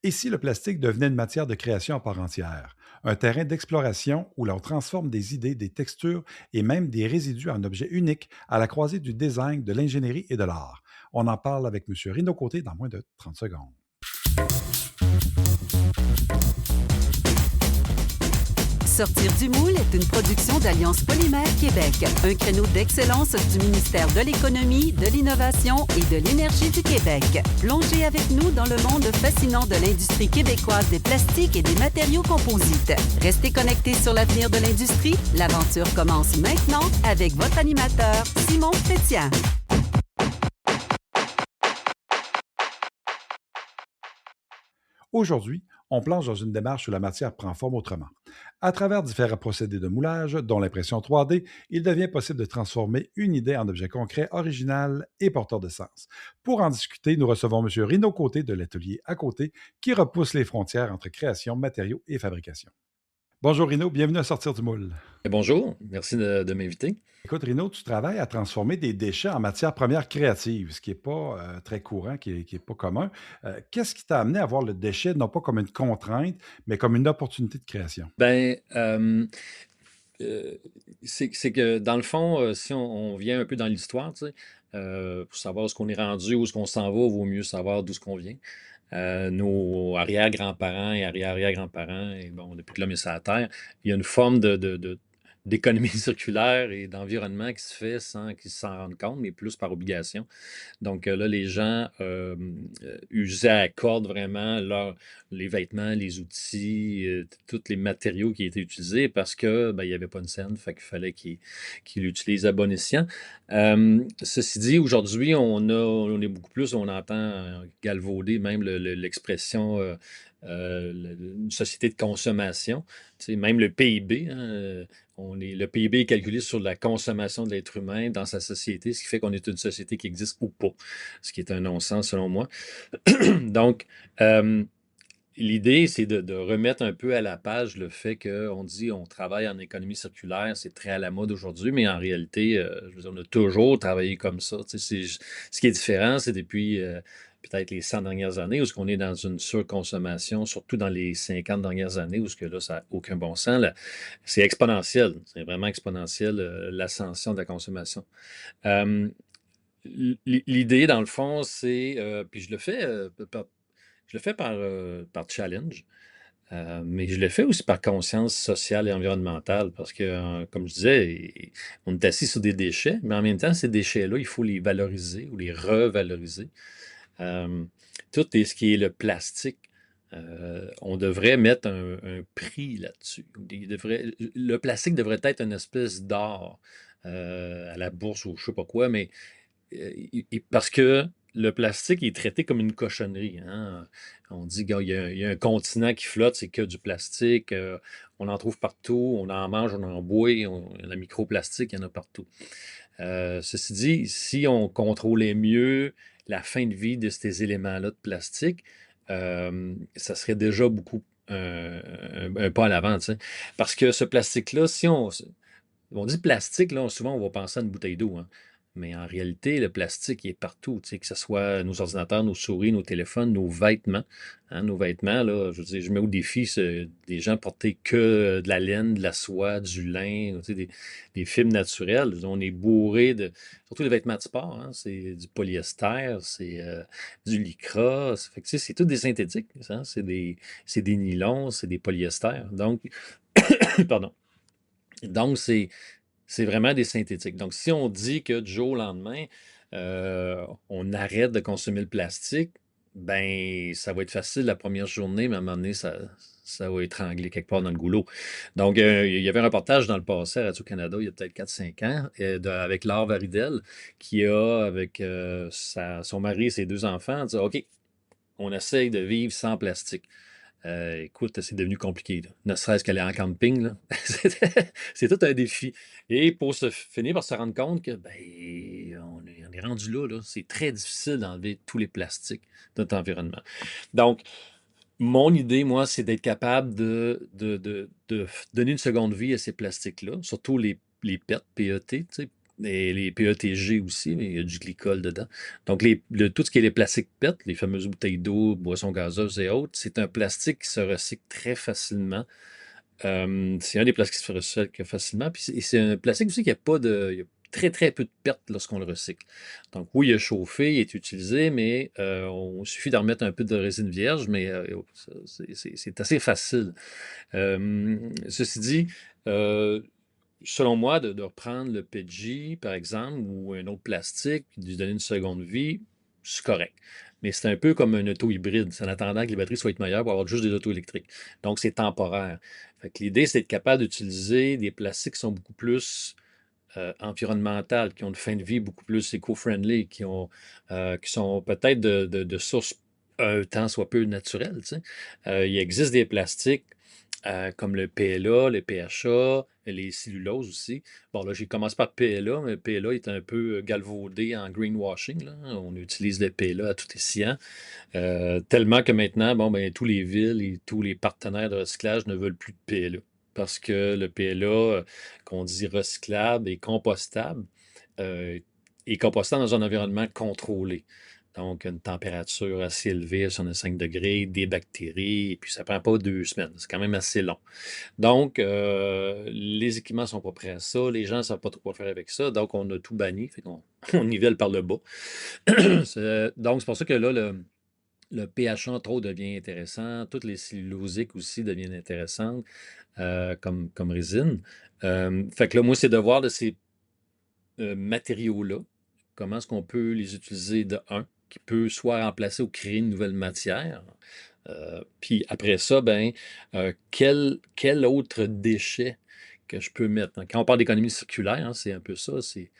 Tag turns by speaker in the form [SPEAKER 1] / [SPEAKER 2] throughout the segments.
[SPEAKER 1] Et si le plastique devenait une matière de création à part entière? Un terrain d'exploration où l'on transforme des idées, des textures et même des résidus en objets uniques à la croisée du design, de l'ingénierie et de l'art. On en parle avec M. Rino Côté dans moins de 30 secondes.
[SPEAKER 2] Sortir du moule est une production d'Alliance Polymère Québec, un créneau d'excellence du ministère de l'Économie, de l'Innovation et de l'Énergie du Québec. Plongez avec nous dans le monde fascinant de l'industrie québécoise des plastiques et des matériaux composites. Restez connectés sur l'avenir de l'industrie. L'aventure commence maintenant avec votre animateur, Simon Chrétien.
[SPEAKER 1] Aujourd'hui, on plonge dans une démarche où la matière prend forme autrement. À travers différents procédés de moulage, dont l'impression 3D, il devient possible de transformer une idée en objet concret, original et porteur de sens. Pour en discuter, nous recevons M. Rino Côté de l'atelier à côté, qui repousse les frontières entre création, matériaux et fabrication. Bonjour Rino, bienvenue à Sortir du moule.
[SPEAKER 3] Bonjour, merci de m'inviter.
[SPEAKER 1] Écoute, Rino, tu travailles à transformer des déchets en matières premières créatives, ce qui n'est pas très courant, qui est pas commun. Qu'est-ce qui t'a amené à voir le déchet non pas comme une contrainte, mais comme une opportunité de création?
[SPEAKER 3] Ben, c'est que dans le fond, si on vient un peu dans l'histoire, tu sais, pour savoir où ce qu'on est rendu, où ce qu'on s'en va, vaut mieux savoir d'où ce qu'on vient. Nos arrière-grands-parents et arrière-arrière-grands-parents, et bon, depuis que l'homme est sur la Terre, il y a une forme d'économie circulaire et d'environnement qui se fait sans qu'ils s'en rendent compte, mais plus par obligation. Donc là, les gens usaient à la corde vraiment les vêtements, les outils, tous les matériaux qui étaient utilisés parce que il n'y avait pas une scène, fait qu'il fallait qu'ils l'utilisent à bon escient. Ceci dit, aujourd'hui, on est beaucoup plus, on entend galvauder même l'expression une société de consommation. Tu sais, même le PIB, hein, le PIB est calculé sur la consommation de l'être humain dans sa société, ce qui fait qu'on est une société qui existe ou pas, ce qui est un non-sens selon moi. Donc, l'idée, c'est de remettre un peu à la page le fait qu'on dit on travaille en économie circulaire, c'est très à la mode aujourd'hui, mais en réalité, je veux dire, on a toujours travaillé comme ça. Tu sais, ce qui est différent, c'est depuis peut-être les 100 dernières années, où on est dans une surconsommation, surtout dans les 50 dernières années, où là, ça n'a aucun bon sens. Là, c'est exponentiel, c'est vraiment exponentiel, l'ascension de la consommation. L'idée, dans le fond, c'est, puis je le fais par challenge, mais je le fais aussi par conscience sociale et environnementale parce que, comme je disais, on est assis sur des déchets, mais en même temps, ces déchets-là, il faut les valoriser ou les revaloriser. Euh, Tout ce qui est le plastique, on devrait mettre un prix là-dessus. Le plastique devrait être une espèce d'or à la bourse ou je sais pas quoi, mais parce que le plastique est traité comme une cochonnerie, hein. On dit qu'il y a un continent qui flotte, c'est que du plastique. On en trouve partout, on en mange, on en boit, la microplastique, il y en a partout. Ceci dit, si on contrôlait mieux la fin de vie de ces éléments-là de plastique, ça serait déjà beaucoup un pas à l'avant, tu sais. Parce que ce plastique-là, si on dit plastique, là, souvent on va penser à une bouteille d'eau, hein. Mais en réalité, le plastique il est partout, tu sais, que ce soit nos ordinateurs, nos souris, nos téléphones, nos vêtements. Hein, nos vêtements, là, je veux dire, je mets au défi des gens porter que de la laine, de la soie, du lin, tu sais, des fibres naturelles. On est bourré surtout les vêtements de sport, hein, c'est du polyester, c'est du lycra. Ça fait que, tu sais, c'est tout des synthétiques, hein, c'est des nylons, c'est des polyesters. Donc, pardon. Donc, c'est vraiment des synthétiques. Donc, si on dit que du jour au lendemain, on arrête de consommer le plastique, ben, ça va être facile la première journée, mais à un moment donné, ça va étrangler quelque part dans le goulot. Donc, il y avait un reportage dans le passé à Radio-Canada, il y a peut-être 4-5 ans, avec Laure Varidel, qui a, avec son mari et ses 2 enfants, dit OK, on essaye de vivre sans plastique. Écoute, c'est devenu compliqué, là. Ne serait-ce qu'aller en camping, là. C'est tout un défi. Et pour finir par se rendre compte que on est rendu là, là. C'est très difficile d'enlever tous les plastiques de notre environnement. Donc, mon idée, moi, c'est d'être capable de donner une seconde vie à ces plastiques-là, surtout les PET, PET, tu sais, et les PETG aussi, mais il y a du glycol dedans. Donc, tout ce qui est les plastiques PET, les fameuses bouteilles d'eau, boissons gazeuses et autres, c'est un plastique qui se recycle très facilement. C'est un des plastiques qui se recycle facilement. Puis c'est un plastique aussi qui n'a pas de. Il y a très, très peu de pertes lorsqu'on le recycle. Donc, oui, il est chauffé, il est utilisé, mais il suffit d'en remettre un peu de résine vierge, mais c'est assez facile. Ceci dit, selon moi, de reprendre le PETG, par exemple, ou un autre plastique, puis de lui donner une seconde vie, c'est correct. Mais c'est un peu comme un auto hybride. C'est en attendant que les batteries soient meilleures pour avoir juste des autos électriques. Donc, c'est temporaire. Fait que l'idée, c'est d'être capable d'utiliser des plastiques qui sont beaucoup plus environnementales, qui ont une fin de vie beaucoup plus éco-friendly, qui sont peut-être de sources un tant soit peu naturelles. Tu sais. Il existe des plastiques comme le PLA, le PHA, les celluloses aussi. Bon, là, j'ai commencé par PLA, mais le PLA est un peu galvaudé en greenwashing, là. On utilise le PLA à tout escient. Tellement que maintenant, bon, ben, tous les villes et tous les partenaires de recyclage ne veulent plus de PLA. Parce que le PLA, qu'on dit recyclable et compostable, est compostable dans un environnement contrôlé. Donc, une température assez élevée, 65 degrés, des bactéries, et puis ça ne prend pas 2 semaines. C'est quand même assez long. Donc, les équipements ne sont pas prêts à ça. Les gens ne savent pas trop quoi faire avec ça. Donc, on a tout banni. Fait qu'on on nivelle par le bas. Donc, c'est pour ça que là, le PHA trop devient intéressant. Toutes les cellulosiques aussi deviennent intéressantes comme résine. Fait que là, moi, c'est de voir de ces matériaux-là, comment est-ce qu'on peut les utiliser de un, qui peut soit remplacer ou créer une nouvelle matière. Puis après ça, ben, quel autre déchet que je peux mettre? Quand on parle d'économie circulaire, hein, c'est un peu ça. C'est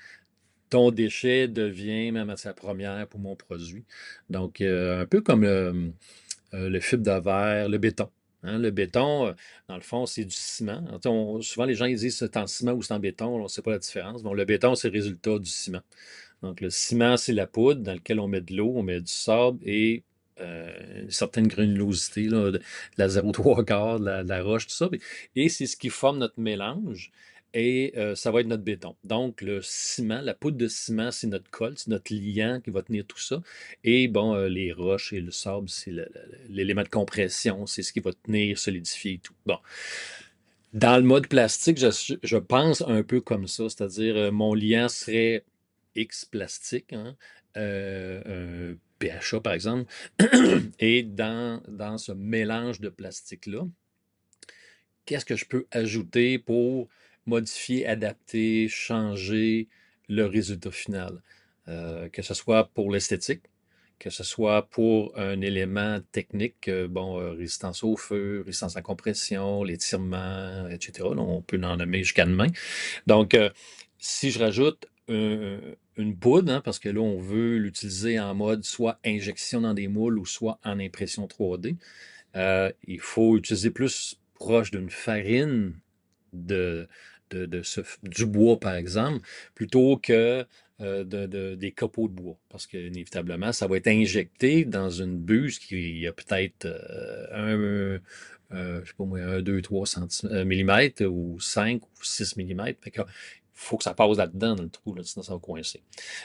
[SPEAKER 3] ton déchet devient ma matière première pour mon produit. Donc, un peu comme le fibre de verre, le béton. Hein, le béton, dans le fond, c'est du ciment. Alors, tu sais, souvent, les gens ils disent c'est en ciment ou c'est en béton. On ne sait pas la différence. Bon, le béton, c'est le résultat du ciment. Donc, le ciment, c'est la poudre dans laquelle on met de l'eau, on met du sable et une certaine granulosité, là, de la 0,3, de la roche, tout ça. Et c'est ce qui forme notre mélange. Et ça va être notre béton. Donc, le ciment, la poudre de ciment, c'est notre colle, c'est notre liant qui va tenir tout ça. Et bon, les roches et le sable, c'est l'élément de compression, c'est ce qui va tenir, solidifier et tout. Bon. Dans le mode plastique, je pense un peu comme ça, c'est-à-dire mon liant serait X plastique, hein, un PHA par exemple, et dans ce mélange de plastique-là, qu'est-ce que je peux ajouter pour modifier, adapter, changer le résultat final? Que ce soit pour l'esthétique, que ce soit pour un élément technique, résistance au feu, résistance à la compression, l'étirement, etc. Là, on peut en nommer jusqu'à demain. Donc, si je rajoute une poudre, hein, parce que là, on veut l'utiliser en mode soit injection dans des moules ou soit en impression 3D, il faut utiliser plus proche d'une farine du bois, par exemple, plutôt que des copeaux de bois. Parce que, inévitablement, ça va être injecté dans une buse qui a peut-être je sais pas moi, 1, 2, 3 mm ou 5 ou 6 mm. Fait que, il faut que ça passe là-dedans, dans le trou, là, sinon ça va coincer.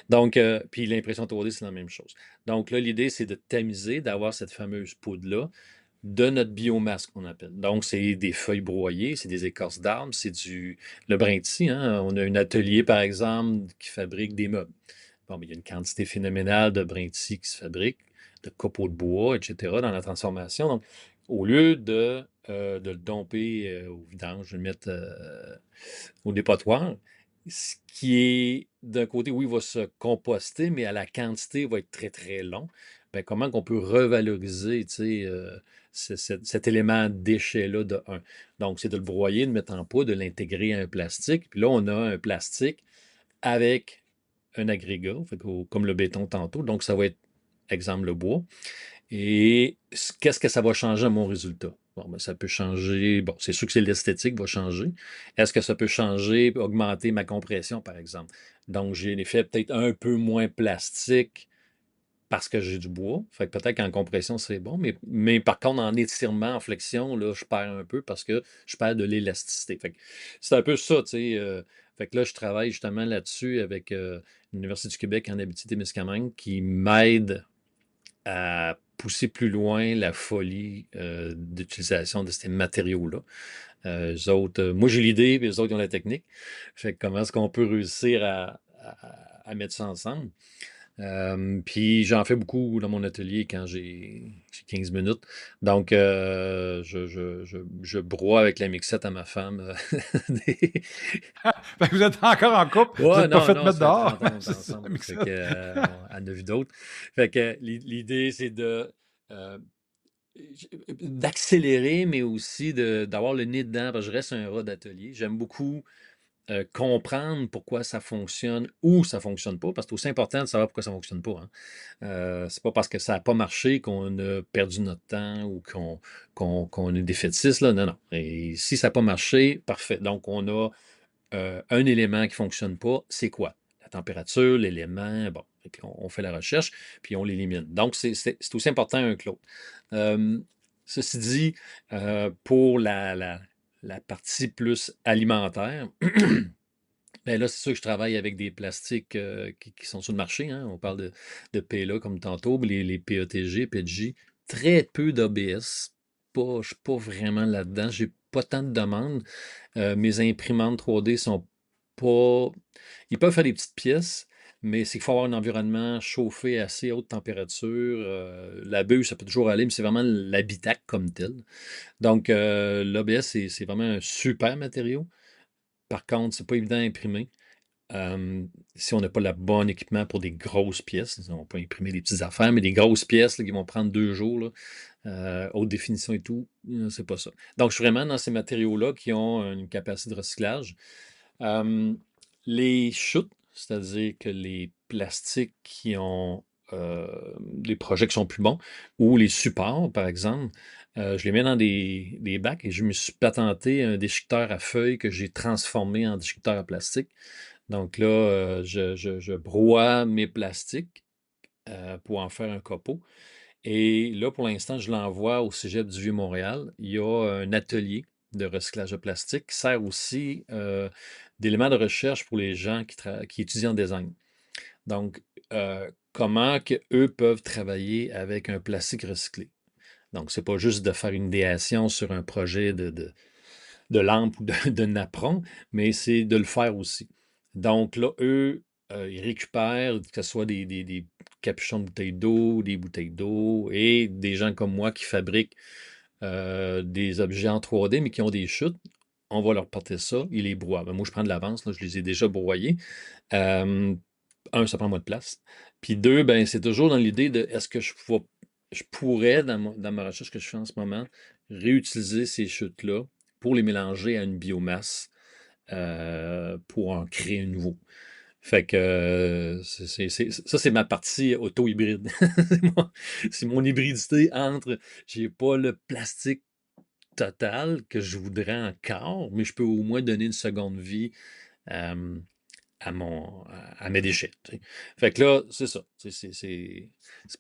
[SPEAKER 3] Donc, puis l'impression 3D, c'est la même chose. Donc là, l'idée, c'est de tamiser, d'avoir cette fameuse poudre-là de notre biomasse qu'on appelle. Donc, c'est des feuilles broyées, c'est des écorces d'arbres, c'est le brin de scie, hein. On a un atelier, par exemple, qui fabrique des meubles. Bon, mais il y a une quantité phénoménale de brins de scie qui se fabriquent, de copeaux de bois, etc., dans la transformation. Donc, au lieu de le domper au vidange, de le mettre au dépotoir, ce qui est, d'un côté, oui, va se composter, mais à la quantité va être très, très long. Ben, comment qu'on peut revaloriser, tu sais, cet élément déchet-là de un. Donc, c'est de le broyer, de le mettre en poudre, de l'intégrer à un plastique. Puis là, on a un plastique avec un agrégat, fait comme le béton tantôt. Donc, ça va être, exemple, le bois. Et qu'est-ce que ça va changer à mon résultat? Bon, ben, ça peut changer. Bon, c'est sûr que c'est l'esthétique qui va changer. Est-ce que ça peut changer, augmenter ma compression, par exemple? Donc, j'ai l'effet peut-être un peu moins plastique parce que j'ai du bois. Fait que peut-être qu'en compression, c'est bon. Mais par contre, en étirement, en flexion, là, je perds un peu parce que je perds de l'élasticité. Fait que c'est un peu ça, tu sais. Fait que là, je travaille justement là-dessus avec l'Université du Québec en Abitibi-Témiscamingue qui m'aide à pousser plus loin la folie d'utilisation de ces matériaux-là. Eux autres, moi j'ai l'idée, puis eux autres ils ont la technique. Fait que comment est-ce qu'on peut réussir à mettre ça ensemble? Puis j'en fais beaucoup dans mon atelier quand j'ai 15 minutes. Donc, je broie avec la mixette à ma femme. des-
[SPEAKER 1] Fait que vous êtes encore en couple, vous
[SPEAKER 3] Ouais,
[SPEAKER 1] n'êtes pas
[SPEAKER 3] non,
[SPEAKER 1] fait
[SPEAKER 3] non,
[SPEAKER 1] mettre
[SPEAKER 3] ça fait
[SPEAKER 1] dehors.
[SPEAKER 3] 30 ans qu'on est
[SPEAKER 1] C'est ça, la
[SPEAKER 3] ensemble. Fait que,
[SPEAKER 1] mixette.
[SPEAKER 3] elle en a vu d'autres. Fait que l'idée, c'est euh, d'accélérer, mais aussi d'avoir le nez dedans, parce que je reste un rat d'atelier. J'aime beaucoup comprendre pourquoi ça fonctionne ou ça fonctionne pas, parce que c'est aussi important de savoir pourquoi ça fonctionne pas. Hein. C'est pas parce que ça n'a pas marché qu'on a perdu notre temps ou qu'on est défaitiste. Là. Non, non. Et si ça n'a pas marché, parfait. Donc, on a un élément qui ne fonctionne pas, c'est quoi? La température, l'élément, bon. Et puis, on fait la recherche, puis on l'élimine. Donc, c'est aussi important un que l'autre. Euh, Ceci dit, pour la partie plus alimentaire, ben là, c'est sûr que je travaille avec des plastiques qui sont sur le marché. Hein. On parle de PLA comme tantôt, les PETG, PETG. Très peu d'ABS. Pas, je ne suis pas vraiment là-dedans. J'ai pas tant de demandes. Mes imprimantes 3D sont pas. Ils peuvent faire des petites pièces, mais c'est qu'il faut avoir un environnement chauffé à assez haute température. La bûche, ça peut toujours aller, mais c'est vraiment l'habitacle comme tel. Donc, l'ABS, c'est vraiment un super matériau. Par contre, c'est pas évident à imprimer. Si on n'a pas le bon équipement pour des grosses pièces, on peut imprimer des petites affaires, mais des grosses pièces là, qui vont prendre 2 jours, là, haute définition et tout, c'est pas ça. Donc, je suis vraiment dans ces matériaux-là qui ont une capacité de recyclage. Euh, les chutes, c'est-à-dire que les plastiques qui ont des projets qui sont plus bons, ou les supports, par exemple, je les mets dans des bacs et je me suis patenté un déchiqueteur à feuilles que j'ai transformé en déchiqueteur à plastique. Donc là, je broie mes plastiques pour en faire un copeau. Et là, pour l'instant, je l'envoie au Cégep du Vieux-Montréal. Il y a un atelier de recyclage de plastique qui sert aussi d'élément de recherche pour les gens qui étudient en design. Donc, comment que eux peuvent travailler avec un plastique recyclé. Donc, c'est pas juste de faire une idéation sur un projet de lampe ou de napperon, mais c'est de le faire aussi. Donc là, eux, ils récupèrent, que ce soit des capuchons de bouteilles d'eau, des bouteilles d'eau, et des gens comme moi qui fabriquent des objets en 3D, mais qui ont des chutes. On va leur porter ça, ils les broient. Ben, moi, je prends de l'avance, là, je les ai déjà broyés. Euh, ça prend moins de place. Puis deux, ben, c'est toujours dans l'idée de est-ce que je pourrais, dans ma recherche que je fais en ce moment, réutiliser ces chutes-là pour les mélanger à une biomasse pour en créer un nouveau. Fait que ça, c'est ma partie auto-hybride. C'est mon hybridité entre j'ai pas le plastique total que je voudrais encore, mais je peux au moins donner une seconde vie euh, à mes déchets. Tu sais. Fait que là, c'est ça. C'est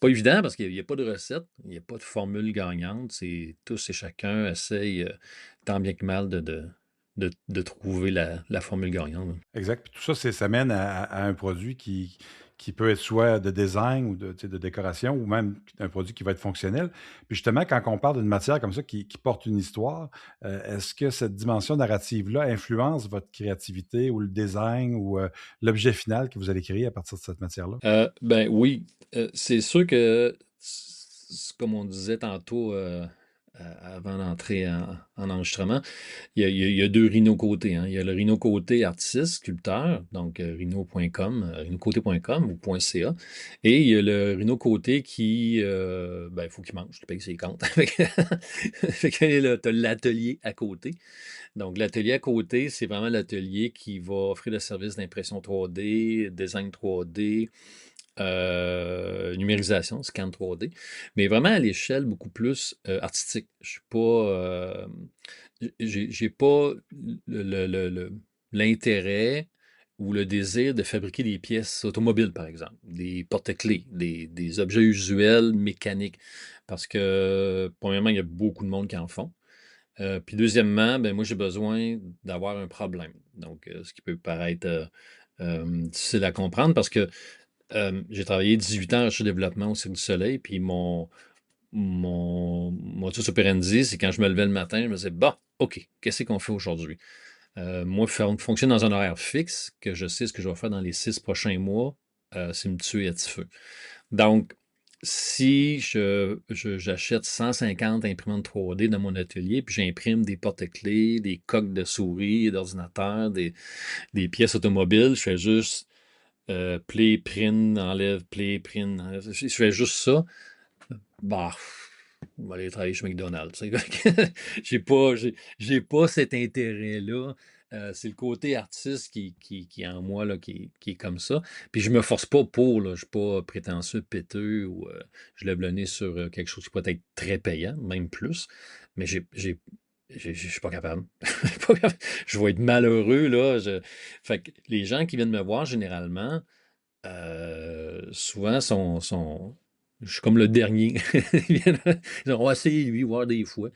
[SPEAKER 3] pas évident parce qu'il n'y a pas de recette, il n'y a pas de formule gagnante. C'est tous et chacun essaye tant bien que mal de trouver la formule gagnante.
[SPEAKER 1] Exact. Puis tout ça, ça mène à un produit qui peut être soit de design ou de, tu sais, de décoration ou même un produit qui va être fonctionnel. Puis justement, quand on parle d'une matière comme ça qui porte une histoire, est-ce que cette dimension narrative-là influence votre créativité ou le design ou l'objet final que vous allez créer à partir de cette matière-là?
[SPEAKER 3] Ben oui, c'est sûr que, comme on disait tantôt avant d'entrer en enregistrement, il y a deux Rhino côté. Hein. Il y a le Rhino côté artiste, sculpteur, donc rhino.com, rhinocoté.com ou .ca. Et il y a le Rhino côté qui, ben, il faut qu'il mange, il paye ses comptes. Fait que t'as l'atelier à côté. Donc, l'atelier à côté, c'est vraiment l'atelier qui va offrir le service d'impression 3D, design 3D, numérisation, scan 3D, mais vraiment à l'échelle beaucoup plus artistique. Je suis pas, j'ai pas l'intérêt ou le désir de fabriquer des pièces automobiles, par exemple, des porte-clés, des objets usuels mécaniques, parce que, premièrement, il y a beaucoup de monde qui en font. Puis deuxièmement, ben moi, j'ai besoin d'avoir un problème. Donc, ce qui peut paraître difficile à comprendre parce que j'ai travaillé 18 ans en recherche et développement au Cirque du Soleil, puis mon modus operandi, c'est quand je me levais le matin, je me disais, bon, OK, qu'est-ce qu'on fait aujourd'hui? Moi, fonctionne dans un horaire fixe, que je sais ce que je vais faire dans les 6 prochains mois, c'est me tuer à petit feu. Donc, si j'achète 150 imprimantes 3D dans mon atelier, puis j'imprime des porte-clés, des coques de souris, d'ordinateur, des pièces automobiles, je fais juste play, print, enlève, play, print, enlève. Je fais juste ça. Bah, on va aller travailler chez McDonald's. J'ai pas cet intérêt-là. C'est le côté artiste qui est en moi, là, qui est comme ça. Puis je me force pas pour, là. Je suis pas prétentieux, péteux, ou je lève le nez sur quelque chose qui peut être très payant, même plus. Mais je suis pas capable. Je suis pas capable. Je vais être malheureux, là. Fait que les gens qui viennent me voir, généralement, souvent je suis comme le dernier. On va essayer lui, voir des fois.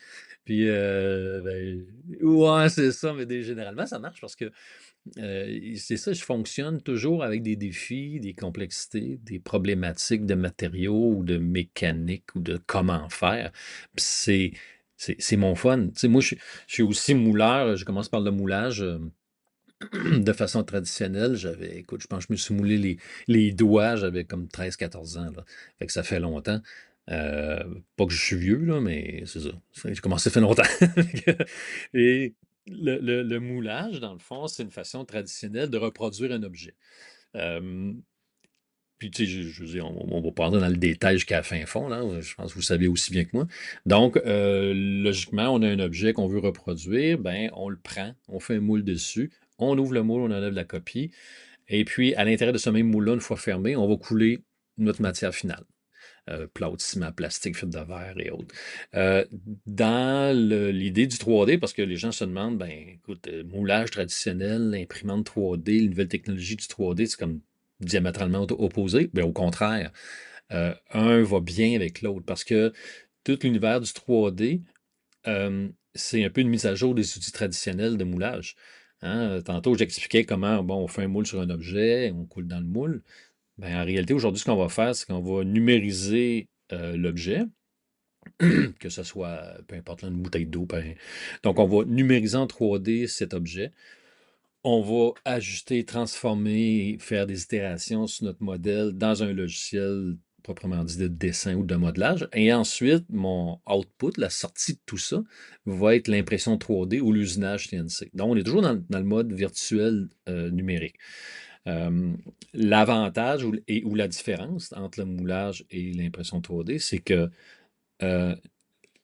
[SPEAKER 3] Puis, ben, ouais, c'est ça, mais généralement, ça marche parce que c'est ça, je fonctionne toujours avec des défis, des complexités, des problématiques de matériaux ou de mécanique ou de comment faire. Puis c'est mon fun. Tu sais, moi, je suis aussi mouleur. Je commence par le moulage. De façon traditionnelle, écoute, je pense que je me suis moulé les doigts, j'avais comme 13 14 ans, là. Fait que ça fait longtemps. Euh, Pas que je suis vieux, là, mais c'est ça. J'ai commencé à faire longtemps. Et le moulage, dans le fond, c'est une façon traditionnelle de reproduire un objet. Euh, Puis, tu sais, je veux dire, on va pas rentrer dans le détail jusqu'à la fin fond, là. Je pense que vous savez aussi bien que moi. Donc, logiquement, on a un objet qu'on veut reproduire, ben, on le prend, on fait un moule dessus, on ouvre le moule, on enlève la copie, et puis, à l'intérieur de ce même moule-là, une fois fermé, on va couler notre matière finale. Plâtre, ciment, plastique, fibre de verre et autres. Euh, Dans l'idée du 3D, parce que les gens se demandent, ben, écoute, moulage traditionnel, imprimante 3D, les nouvelles technologies du 3D, c'est comme diamétralement opposé. Ben, au contraire, un va bien avec l'autre parce que tout l'univers du 3D, c'est un peu une mise à jour des outils traditionnels de moulage. Hein. Tantôt, j'expliquais comment, bon, on fait un moule sur un objet, on coule dans le moule. Ben, en réalité, aujourd'hui, ce qu'on va faire, c'est qu'on va numériser l'objet, que ce soit, peu importe, là, une bouteille d'eau. Donc, on va numériser en 3D cet objet. On va ajuster, transformer, faire des itérations sur notre modèle dans un logiciel proprement dit de dessin ou de modelage. Et ensuite, mon output, la sortie de tout ça, va être l'impression 3D ou l'usinage CNC. Donc, on est toujours dans le mode virtuel numérique. L'avantage ou la différence entre le moulage et l'impression 3D, c'est que euh,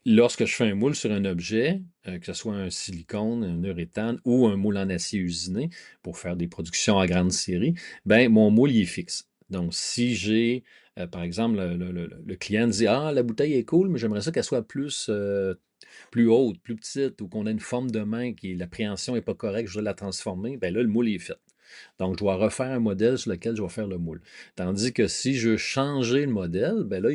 [SPEAKER 3] lorsque je fais un moule sur un objet, que ce soit un silicone, un uréthane ou un moule en acier usiné pour faire des productions à grande série, ben mon moule il est fixe. Donc, si j'ai, par exemple, le client dit, ah, la bouteille est cool, mais j'aimerais ça qu'elle soit plus haute, plus petite, ou qu'on ait une forme de main qui l'appréhension n'est pas correcte, je dois la transformer, ben là, le moule est fait. Donc, je dois refaire un modèle sur lequel je vais faire le moule. Tandis que si je veux changer le modèle, ben là,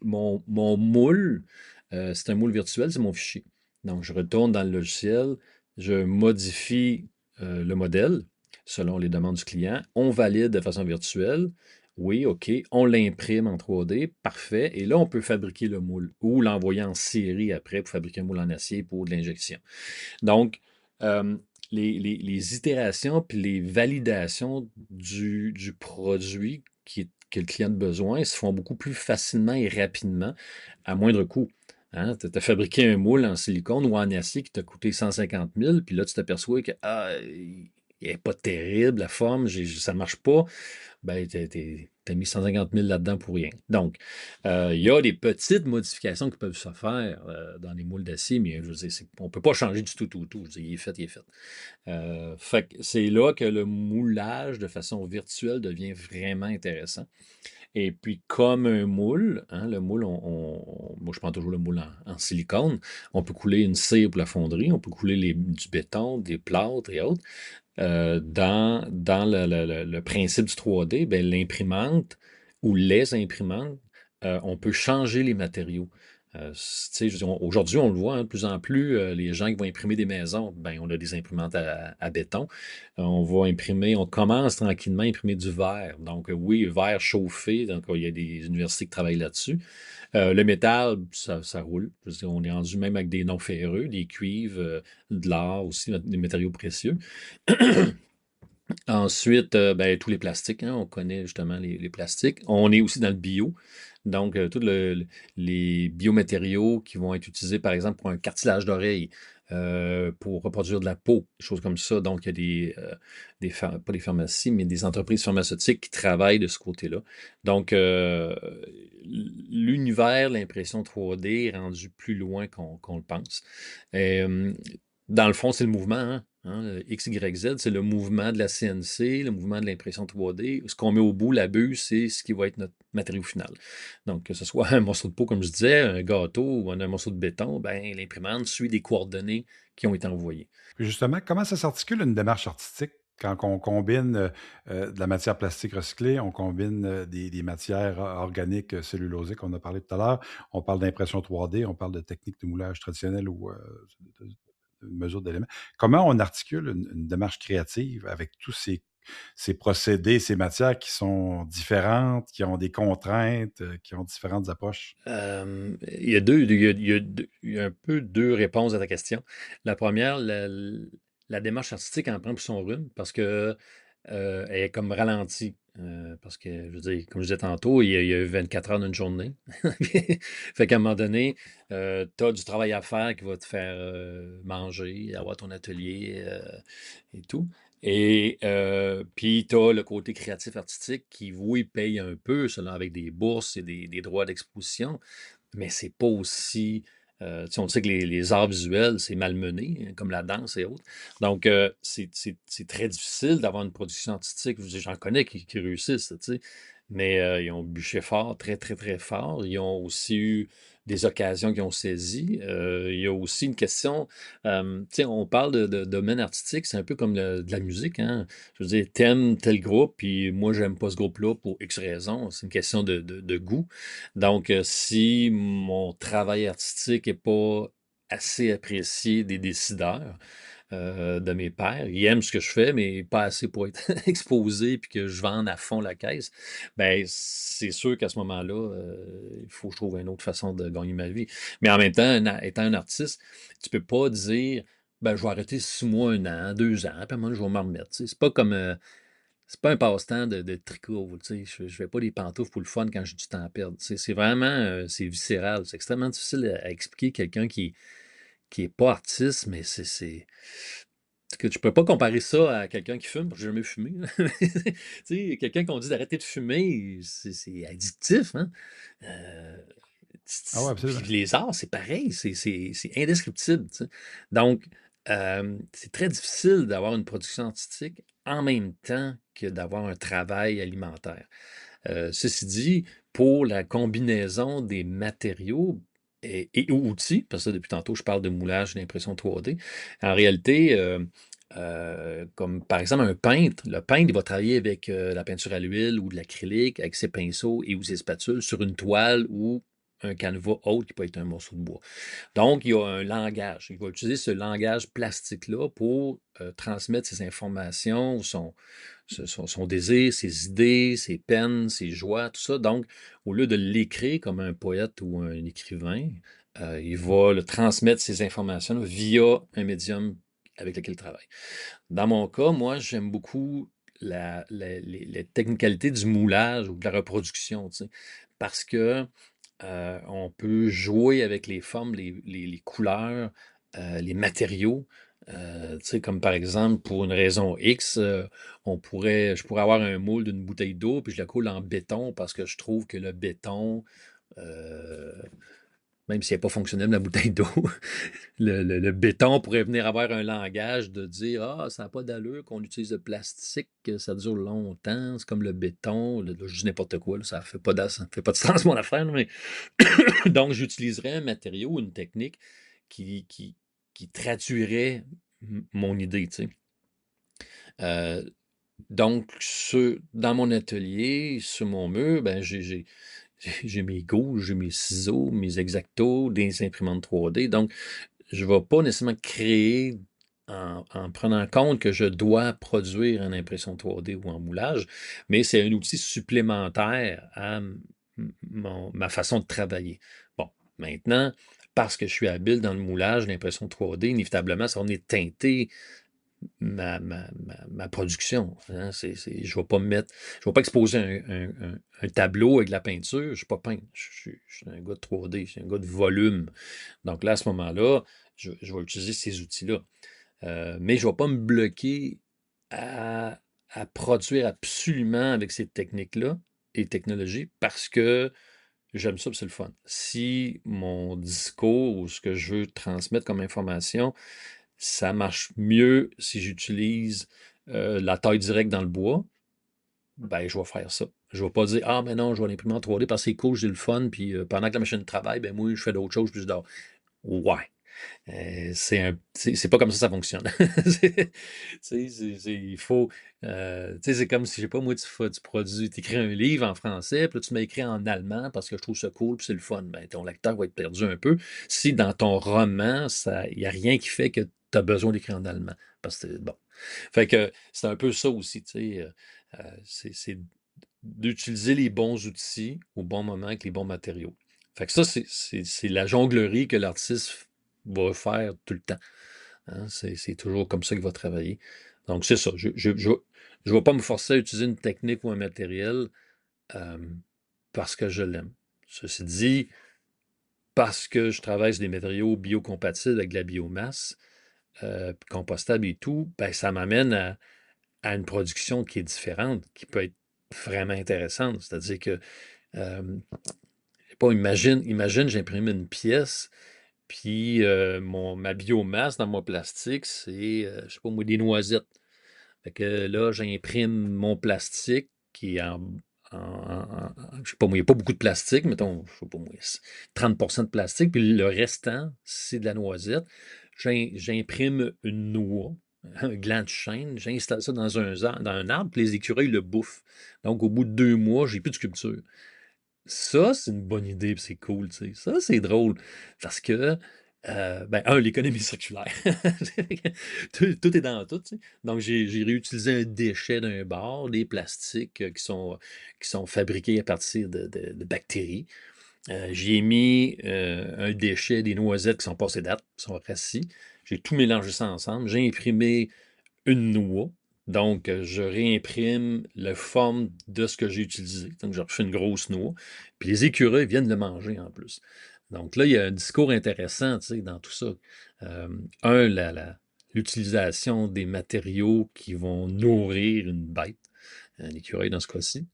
[SPEAKER 3] mon moule, c'est un moule virtuel, c'est mon fichier. Donc, je retourne dans le logiciel, je modifie le modèle selon les demandes du client. On valide de façon virtuelle. Oui, OK. On l'imprime en 3D. Parfait. Et là, on peut fabriquer le moule ou l'envoyer en série après pour fabriquer un moule en acier pour de l'injection. Donc, euh, les itérations puis les validations du produit que le client a besoin se font beaucoup plus facilement et rapidement à moindre coût. Hein? Tu as fabriqué un moule en silicone ou en acier qui t'a coûté 150 000, puis là, tu t'aperçois que il n'est pas terrible, la forme, ça ne marche pas. Ben, tu as mis 150 000 là-dedans pour rien. Donc, il y a des petites modifications qui peuvent se faire dans les moules d'acier, mais je veux dire, on ne peut pas changer du tout. Je veux dire, il est fait, il est fait. Fait que c'est là que le moulage de façon virtuelle devient vraiment intéressant. Et puis, comme un moule, hein, le moule, moi je prends toujours le moule en silicone. On peut couler une cire pour la fonderie, on peut couler du béton, des plâtres et autres. Dans le principe du 3D, ben, l'imprimante ou les imprimantes, on peut changer les matériaux. Je veux dire, aujourd'hui, on le voit, hein, de plus en plus, les gens qui vont imprimer des maisons, ben, on a des imprimantes à béton. On va imprimer, on commence tranquillement à imprimer du verre. Donc, oui, verre chauffé, donc il y a des universités qui travaillent là-dessus. Le métal, ça roule. Je veux dire, on est rendu même avec des non ferreux, des cuivres, de l'or aussi, des matériaux précieux. Ensuite, ben, tous les plastiques, hein, on connaît justement les plastiques. On est aussi dans le bio. Donc, tous les biomatériaux qui vont être utilisés, par exemple, pour un cartilage d'oreille, pour reproduire de la peau, des choses comme ça. Donc, il y a pas des pharmacies, mais des entreprises pharmaceutiques qui travaillent de ce côté-là. Donc, l'univers, l'impression 3D est rendu plus loin qu'on le pense. Euh, Dans le fond, c'est le mouvement, hein, le X, Y, Z, c'est le mouvement de la CNC, le mouvement de l'impression 3D. Ce qu'on met au bout, la buse, c'est ce qui va être notre matériau final. Donc, que ce soit un morceau de peau, comme je disais, un gâteau ou un morceau de béton, ben, l'imprimante suit des coordonnées qui ont été envoyées.
[SPEAKER 1] Puis justement, comment ça s'articule une démarche artistique quand on combine de la matière plastique recyclée, on combine des matières organiques cellulosées qu'on a parlé tout à l'heure, on parle d'impression 3D, on parle de techniques de moulage traditionnelles ou de mesure d'éléments. Comment on articule une démarche créative avec tous ces procédés, ces matières qui sont différentes, qui ont des contraintes, qui ont différentes approches?
[SPEAKER 3] Il y a deux, il y a un peu deux réponses à ta question. La première, la démarche artistique en prend pour son rhume parce que elle est comme ralentie. Parce que, je veux dire, comme je disais tantôt, il y a 24 heures d'une journée. Fait qu'à un moment donné, tu as du travail à faire qui va te faire manger, avoir ton atelier et tout. Et puis, tu as le côté créatif artistique qui, oui, paye un peu, cela avec des bourses et des droits d'exposition, mais c'est pas aussi. Tu sais, on sait que les arts visuels, c'est malmené, hein, comme la danse et autres. Donc, c'est très difficile d'avoir une production artistique. Je veux dire, j'en connais qui réussissent, tu sais, mais ils ont bûché fort, très, très, très fort. Ils ont aussi eu des occasions qu'ils ont saisies. Il y a aussi une question, tu sais, on parle de domaine artistique, c'est un peu comme de la musique, hein. Je veux dire, t'aimes tel groupe, puis moi, j'aime pas ce groupe-là pour X raisons. C'est une question de goût. Donc, si mon travail artistique n'est pas assez apprécié des décideurs, de mes pairs, ils aiment ce que je fais, mais pas assez pour être exposé puis que je vende à fond la caisse, ben c'est sûr qu'à ce moment-là, il faut que je trouve une autre façon de gagner ma vie. Mais en même temps, étant un artiste, tu peux pas dire, ben je vais arrêter 6 mois, 1 an, 2 ans, puis à un moment donné, je vais m'en remettre. Tu sais. C'est pas comme c'est pas un passe-temps de tricot, tu sais. Je fais pas des pantoufles pour le fun quand j'ai du temps à perdre. C'est vraiment, c'est viscéral. C'est extrêmement difficile à expliquer à quelqu'un qui est pas artiste, mais que tu peux pas comparer ça à quelqu'un qui fume, parce que j'ai jamais fumé. Tu sais, quelqu'un qu'on dit d'arrêter de fumer, c'est addictif, hein? Euh,
[SPEAKER 1] Ah oui,
[SPEAKER 3] Puis
[SPEAKER 1] absolument.
[SPEAKER 3] les arts, c'est pareil, c'est indescriptible, tu sais. Donc, c'est très difficile d'avoir une production artistique en même temps que d'avoir un travail alimentaire. Ceci dit, pour la combinaison des matériaux et outils, parce que depuis tantôt, je parle de moulage et d'impression 3D, en réalité, comme par exemple un peintre, le peintre, il va travailler avec la peinture à l'huile ou de l'acrylique, avec ses pinceaux et ou ses spatules sur une toile ou un canevas autre qui peut être un morceau de bois. Donc, il y a un langage. Il va utiliser ce langage plastique-là pour transmettre ses informations, son désir, ses idées, ses peines, ses joies, tout ça. Donc, au lieu de l'écrire comme un poète ou un écrivain, il va le transmettre ces informations via un médium avec lequel il travaille. Dans mon cas, moi, j'aime beaucoup les technicalités du moulage ou de la reproduction, tu sais, parce que on peut jouer avec les formes, les couleurs, les matériaux. Tu sais, comme par exemple, pour une raison X, je pourrais avoir un moule d'une bouteille d'eau, puis je la coule en béton parce que je trouve que le béton, euh, même si elle n'est pas fonctionnelle, la bouteille d'eau, le béton pourrait venir avoir un langage de dire ah, ça n'a pas d'allure qu'on utilise le plastique, que ça dure longtemps, c'est comme le béton, là, je dis n'importe quoi, là, ça fait pas de sens mon affaire, là, mais donc j'utiliserais un matériau, une technique qui, qui, qui traduirait mon idée, tu sais. Donc, dans mon atelier, sur mon mur, ben, j'ai mes gouges, j'ai mes ciseaux, mes X-Acto, des imprimantes 3D. Donc, je ne vais pas nécessairement créer en prenant en compte que je dois produire en impression 3D ou en moulage, mais c'est un outil supplémentaire à ma façon de travailler. Bon, maintenant, parce que je suis habile dans le moulage, l'impression 3D, inévitablement, ça va venir teinter ma production. Hein. Je ne vais pas je vais pas exposer un tableau avec de la peinture. Je ne suis pas peintre. Je suis un gars de 3D, je suis un gars de volume. Donc là, à ce moment-là, je vais utiliser ces outils-là. Mais je ne vais pas me bloquer à, à produire absolument avec ces techniques-là et technologies parce que j'aime ça, puis c'est le fun. Si mon discours ou ce que je veux transmettre comme information, ça marche mieux si j'utilise la taille directe dans le bois, ben je vais faire ça. Je ne vais pas dire ah mais non, je vais l'imprimer en 3D parce que c'est cool, j'ai le fun, puis pendant que la machine travaille, ben moi je fais d'autres choses, puis je dors. Ouais. C'est pas comme ça fonctionne. Il faut. C'est comme si, je sais pas, moi, tu écris un livre en français, puis là, tu m'as écrit en allemand parce que je trouve ça cool, puis c'est le fun. Ben, ton lecteur va être perdu un peu. Si dans ton roman, il n'y a rien qui fait que tu as besoin d'écrire en allemand. Parce que, bon. Fait que c'est un peu ça aussi, tu sais. C'est d'utiliser les bons outils au bon moment avec les bons matériaux. Fait que ça, c'est la jonglerie que l'artiste va faire tout le temps. Hein. C'est toujours comme ça qu'il va travailler. Donc, c'est ça. Je ne vais pas me forcer à utiliser une technique ou un matériel parce que je l'aime. Ceci dit, parce que je travaille sur des matériaux biocompatibles avec de la biomasse, compostable et tout, ben, ça m'amène à une production qui est différente, qui peut être vraiment intéressante. C'est-à-dire que, imagine j'imprime une pièce, puis ma biomasse dans mon plastique, c'est, je sais pas moi, des noisettes. Fait que là, j'imprime mon plastique qui est je sais pas moi, il n'y a pas beaucoup de plastique, mettons, je sais pas moi, 30% de plastique, puis le restant, c'est de la noisette. J'imprime une noix, un gland de chêne, j'installe ça dans un arbre, puis les écureuils le bouffent. Donc, au bout de 2 mois, j'ai plus de sculpture. Ça, c'est une bonne idée, puis c'est cool, tu sais. Ça, c'est drôle. Parce que, l'économie circulaire. Tout est dans tout, tu sais. Donc, j'ai réutilisé un déchet d'un bar, des plastiques qui sont fabriqués à partir de bactéries. J'y ai mis un déchet, des noisettes qui sont passées date, qui sont rassis. J'ai tout mélangé ça ensemble. J'ai imprimé une noix. Donc, je réimprime la forme de ce que j'ai utilisé. Donc, je refais une grosse noix. Puis les écureuils viennent le manger en plus. Donc là, il y a un discours intéressant, tu sais, dans tout ça. L'utilisation des matériaux qui vont nourrir une bête, un écureuil dans ce cas-ci.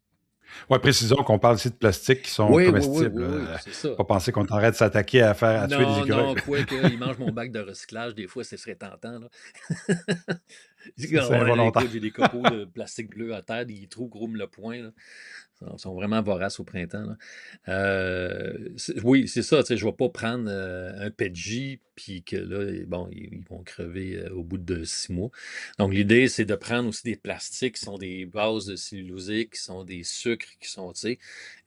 [SPEAKER 1] Oui, précisons qu'on parle ici de plastique qui sont
[SPEAKER 3] Oui, oui, oui,
[SPEAKER 1] comestibles.
[SPEAKER 3] oui, oui, c'est ça.
[SPEAKER 1] Pas penser qu'on arrête de s'attaquer à tuer des
[SPEAKER 3] Non,
[SPEAKER 1] écureuils.
[SPEAKER 3] non, quoi qu'il mange mon bac de recyclage, des fois, ce serait tentant, là.
[SPEAKER 1] C'est
[SPEAKER 3] Écoute,
[SPEAKER 1] involontaire.
[SPEAKER 3] j'ai des copeaux de plastique bleu à terre, des trous gros me le poing, là. Ils sont vraiment voraces au printemps, là. Oui, c'est ça, tu sais, je ne vais pas prendre un PETG, puis que là, bon, ils vont crever au bout de 6 mois. Donc, l'idée, c'est de prendre aussi des plastiques qui sont des bases de cellulosique, qui sont des sucres, qui sont, tu sais,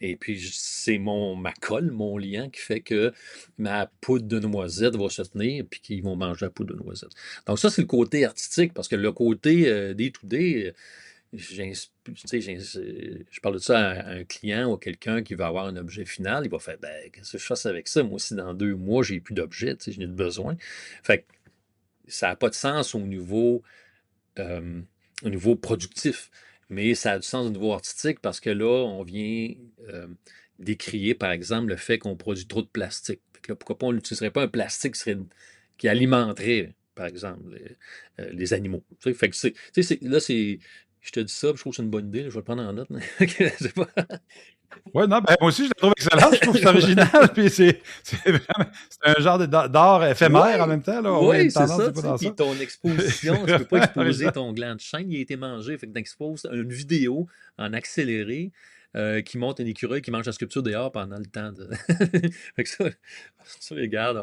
[SPEAKER 3] et puis c'est ma colle, mon liant, qui fait que ma poudre de noisette va se tenir, puis qu'ils vont manger la poudre de noisette. Donc, ça, c'est le côté artistique, parce que le côté day-to-day, je parle de ça à un client ou à quelqu'un qui va avoir un objet final, il va faire ben, qu'est-ce que je fasse avec ça? Moi aussi, dans 2 mois, j'ai plus d'objet, j'en ai besoin. Fait que ça n'a pas de sens au niveau productif, mais ça a du sens au niveau artistique parce que là, on vient décrier, par exemple, le fait qu'on produit trop de plastique. Fait que là, pourquoi pas on n'utiliserait pas un plastique qui alimenterait, par exemple, les animaux. Fait que là, je te dis ça, je trouve que c'est une bonne idée, là, je vais le prendre en note. C'est pas...
[SPEAKER 1] Oui, non, ben, moi aussi, je la trouve excellente. Je trouve que c'est original. Puis c'est un genre d'art éphémère en même temps. Là. On a
[SPEAKER 3] Oui,
[SPEAKER 1] une
[SPEAKER 3] c'est
[SPEAKER 1] tendance
[SPEAKER 3] ça.
[SPEAKER 1] des fois dans ça.
[SPEAKER 3] Puis ton exposition, tu
[SPEAKER 1] C'est
[SPEAKER 3] peux pas
[SPEAKER 1] vraiment
[SPEAKER 3] exposer
[SPEAKER 1] original.
[SPEAKER 3] ton gland de chêne, il a été mangé. Fait que tu exposes une vidéo en accéléré qui montre un écureuil qui mange la sculpture dehors pendant le temps de. Fait que ça, regarde,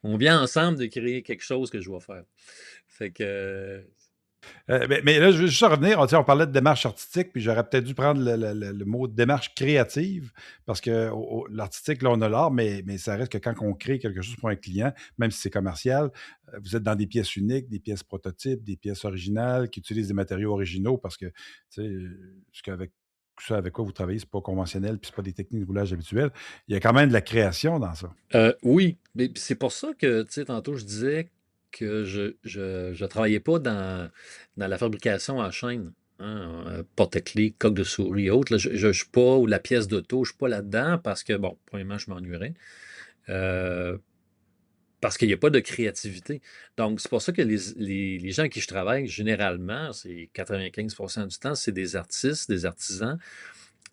[SPEAKER 3] on vient ensemble de créer quelque chose que je vais faire. Fait que
[SPEAKER 1] Mais là, je veux juste revenir. On parlait de démarche artistique, puis j'aurais peut-être dû prendre le mot démarche créative, parce que l'artistique, là, on a l'art, mais ça reste que quand on crée quelque chose pour un client, même si c'est commercial, vous êtes dans des pièces uniques, des pièces prototypes, des pièces originales qui utilisent des matériaux originaux, parce que, tu sais, ce avec quoi vous travaillez, c'est pas conventionnel, puis c'est pas des techniques de roulage habituelles. Il y a quand même de la création dans ça.
[SPEAKER 3] Oui, mais c'est pour ça que, tu sais, tantôt, je disais que je travaillais pas dans la fabrication en chaîne, hein, porte-clés, coque de souris et autres. Là, je suis pas, ou la pièce d'auto, je suis pas là-dedans parce que, bon, premièrement, je m'ennuierais. Euh, Parce qu'il n'y a pas de créativité. Donc, c'est pour ça que les gens avec qui je travaille, généralement, c'est 95% du temps, c'est des artistes, des artisans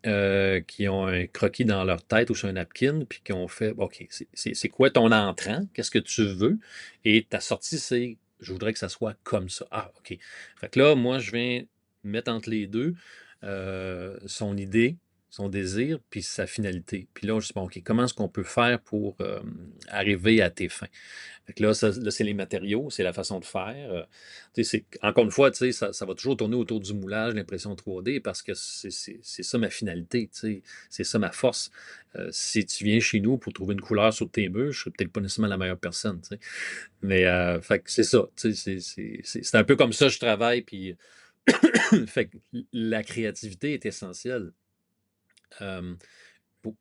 [SPEAKER 3] qui ont un croquis dans leur tête ou sur un napkin, puis qui ont fait, OK, c'est quoi ton entrant? Qu'est-ce que tu veux? Et ta sortie, c'est, je voudrais que ça soit comme ça. Ah, OK. Fait que là, moi, je viens mettre entre les deux son idée, son désir, puis sa finalité. Puis là, je dis, bon, OK, comment est-ce qu'on peut faire pour arriver à tes fins? Fait que là, là, c'est les matériaux, c'est la façon de faire. Encore une fois, ça va toujours tourner autour du moulage, l'impression 3D, parce que c'est ça ma finalité, c'est ça ma force. Si tu viens chez nous pour trouver une couleur sur tes murs, je ne serais peut-être pas nécessairement la meilleure personne. Mais fait que c'est ça. C'est un peu comme ça que je travaille. Puis, fait que la créativité est essentielle. Euh,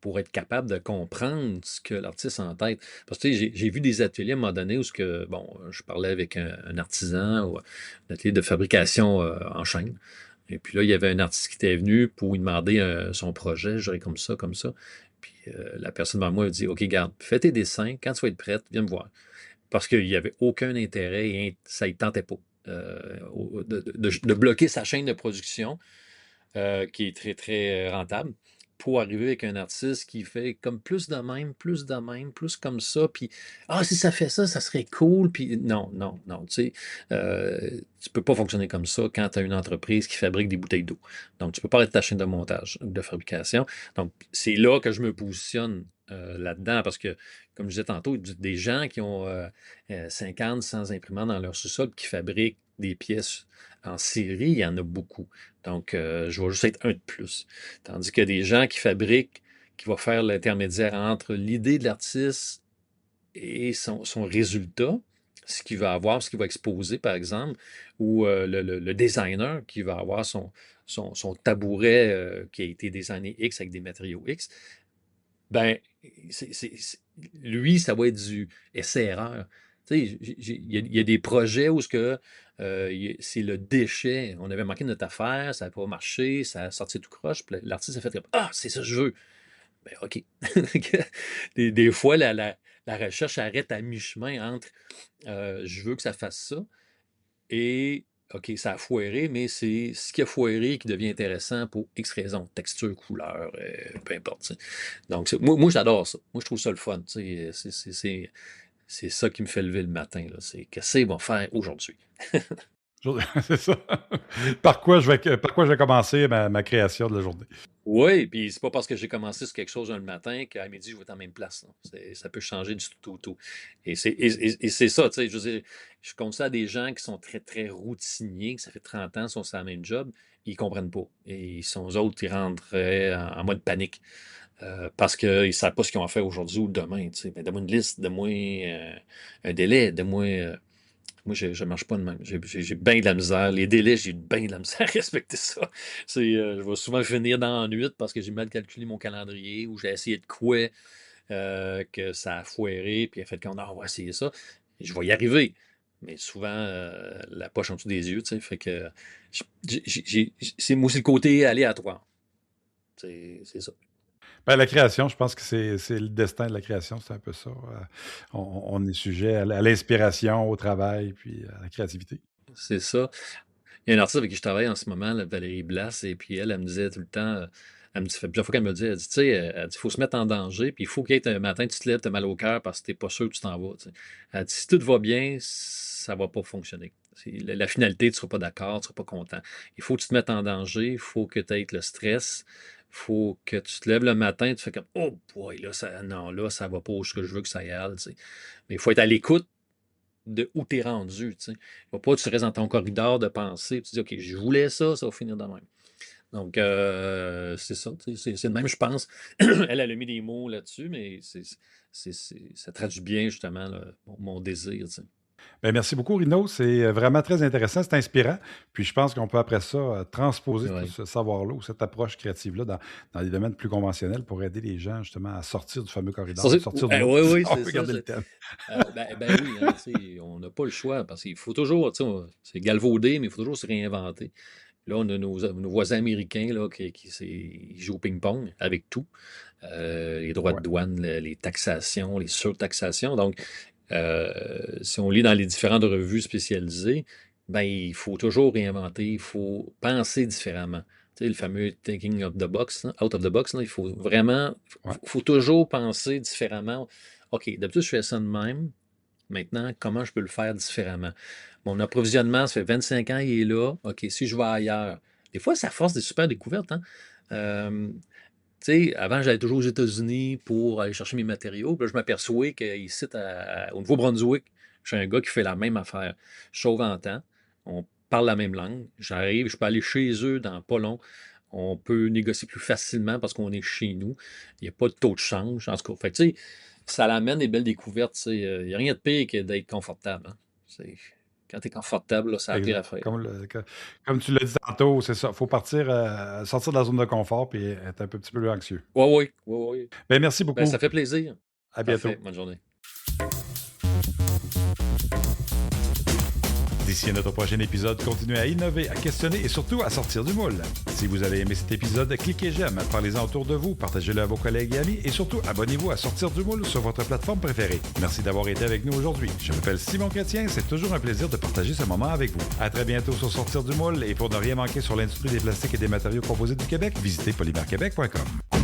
[SPEAKER 3] pour être capable de comprendre ce que l'artiste a en tête. Parce que j'ai vu des ateliers à un moment donné où bon, je parlais avec un artisan ou un atelier de fabrication en chaîne. Et puis là, il y avait un artiste qui était venu pour lui demander son projet, je dirais comme ça, comme ça. Puis la personne devant moi a dit, OK, garde, fais tes dessins, quand tu vas être prête, viens me voir. Parce qu'il n'y avait aucun intérêt et ça ne tentait pas de bloquer sa chaîne de production qui est très, très rentable, pour arriver avec un artiste qui fait comme plus de même, plus de même, plus comme ça, puis si ça fait ça, ça serait cool, puis non, non, non, tu peux pas fonctionner comme ça quand tu as une entreprise qui fabrique des bouteilles d'eau. Donc, tu peux pas arrêter ta chaîne de montage, de fabrication. Donc, c'est là que je me positionne là-dedans, parce que, comme je disais tantôt, des gens qui ont 50, 100 imprimantes dans leur sous-sol qui fabriquent des pièces en série, il y en a beaucoup. Donc, je vais juste être un de plus. Tandis qu'il y a des gens qui fabriquent, qui vont faire l'intermédiaire entre l'idée de l'artiste et son résultat, ce qu'il va avoir, ce qu'il va exposer, par exemple, ou le designer qui va avoir son tabouret qui a été designé X avec des matériaux X. Ben, lui, ça va être du essai-erreur. Tu sais, il y a des projets où c'est le déchet. On avait manqué notre affaire, ça n'a pas marché, ça a sorti tout croche. Puis l'artiste a fait comme c'est ça que je veux. Ben, OK. Des fois, la recherche arrête à mi-chemin entre je veux que ça fasse ça et OK, ça a foiré, mais c'est ce qui a foiré qui devient intéressant pour X raisons, texture, couleur, peu importe. Donc, moi j'adore ça. Moi, je trouve ça le fun. C'est ça qui me fait lever le matin. C'est qu'est-ce qu'ils vont faire aujourd'hui?
[SPEAKER 1] C'est ça. Par quoi je vais commencer ma création de la journée?
[SPEAKER 3] Oui, puis c'est pas parce que j'ai commencé sur quelque chose un matin qu'à midi, je vais être en même place. Ça peut changer du tout au tout. Et c'est ça, tu sais, je veux dire, je compte ça à des gens qui sont très, très routiniers, que ça fait 30 ans, sont sur la même job, ils comprennent pas. Et ils sont eux autres, ils rentreraient en mode panique. Parce qu'ils ne savent pas ce qu'ils ont à faire aujourd'hui ou demain. Tu sais. Ben, donne-moi une liste, donne-moi un délai, donne-moi. Moi, je ne marche pas de même. J'ai bien de la misère. Les délais, j'ai bien de la misère à respecter ça. Je vais souvent finir dans la nuit parce que j'ai mal calculé mon calendrier ou j'ai essayé de quoi que ça a foiré, puis il a fait qu'on on va essayer ça. Et je vais y arriver. Mais souvent, la poche en dessous des yeux, tu sais, fait que moi, c'est le côté aléatoire. C'est ça.
[SPEAKER 1] Ben, la création, je pense que c'est le destin de la création, c'est un peu ça. On est sujet à l'inspiration, au travail, puis à la créativité.
[SPEAKER 3] C'est ça. Il y a une artiste avec qui je travaille en ce moment, là, Valérie Blas, et puis elle me disait tout le temps, elle me dit, ça fait plusieurs fois qu'elle me dit, elle dit, tu sais, elle dit, il faut se mettre en danger, puis il faut qu'il y ait un matin, tu te lèves, tu as mal au cœur parce que tu n'es pas sûr que tu t'en vas. Tu sais. Elle dit, si tout va bien, ça va pas fonctionner. La finalité, tu ne seras pas d'accord, tu ne seras pas content. Il faut que tu te mettes en danger, il faut que tu aies le stress, il faut que tu te lèves le matin, tu fais comme, oh boy, là, non, là, ça va pas où ce que je veux que ça y aille. Tu sais. Mais il faut être à l'écoute de où tu es rendu. Tu sais. Il ne faut pas que tu restes dans ton corridor de pensée. Tu dis, OK, je voulais ça, ça va finir de même. Donc, c'est ça. C'est le même, je pense. Elle a mis des mots là-dessus, mais ça traduit bien, justement, mon désir. Tu sais.
[SPEAKER 1] Bien, merci beaucoup, Rino. C'est vraiment très intéressant, c'est inspirant. Puis je pense qu'on peut, après ça, transposer tout
[SPEAKER 3] Ouais.
[SPEAKER 1] ce savoir-là ou cette approche créative-là dans des domaines plus conventionnels pour aider les gens, justement, à sortir du fameux corridor, sortir du
[SPEAKER 3] Oui,
[SPEAKER 1] moule.
[SPEAKER 3] oui,
[SPEAKER 1] On
[SPEAKER 3] c'est
[SPEAKER 1] peut
[SPEAKER 3] ça.
[SPEAKER 1] garder le thème.
[SPEAKER 3] Ben oui, hein, tu sais, on n'a pas le choix parce qu'il faut toujours, tu sais, c'est galvaudé, mais il faut toujours se réinventer. Là, on a nos voisins américains là, ils jouent au ping-pong avec tout. Les droits de
[SPEAKER 1] Ouais.
[SPEAKER 3] douane, les taxations, les surtaxations. Donc, si on lit dans les différentes revues spécialisées, ben, il faut toujours réinventer, il faut penser différemment. Tu sais, le fameux thinking of the box, hein, out of the box, là, il faut vraiment,
[SPEAKER 1] Ouais.
[SPEAKER 3] faut toujours penser différemment. OK, d'habitude, je fais ça de même. Maintenant, comment je peux le faire différemment? Mon approvisionnement, ça fait 25 ans, il est là. OK, si je vais ailleurs. Des fois, ça force des super découvertes. Hein? Tu sais, avant, j'allais toujours aux États-Unis pour aller chercher mes matériaux. Puis là, je m'aperçois qu'ici, au Nouveau-Brunswick, j'ai un gars qui fait la même affaire. Je sauve en temps. On parle la même langue. J'arrive, je peux aller chez eux dans pas long. On peut négocier plus facilement parce qu'on est chez nous. Il n'y a pas de taux de change. En tout cas, fait, tu sais, ça l'amène des belles découvertes. Il n'y a rien de pire que d'être confortable. Hein. Quand tu es confortable, là, ça a
[SPEAKER 1] Exact.
[SPEAKER 3] pire à faire.
[SPEAKER 1] Comme tu l'as dit tantôt, c'est ça. Il faut sortir de la zone de confort et être un petit peu plus anxieux.
[SPEAKER 3] Oui.
[SPEAKER 1] Bien, merci beaucoup.
[SPEAKER 3] Ben, ça fait plaisir.
[SPEAKER 1] À bientôt.
[SPEAKER 3] Parfait. Bonne journée.
[SPEAKER 1] D'ici à notre prochain épisode, continuez à innover, à questionner et surtout à sortir du moule. Si vous avez aimé cet épisode, cliquez j'aime, parlez-en autour de vous, partagez-le à vos collègues et amis et surtout abonnez-vous à Sortir du moule sur votre plateforme préférée. Merci d'avoir été avec nous aujourd'hui. Je m'appelle Simon Chrétien, c'est toujours un plaisir de partager ce moment avec vous. À très bientôt sur Sortir du moule et pour ne rien manquer sur l'industrie des plastiques et des matériaux composés du Québec, visitez polymerquebec.com.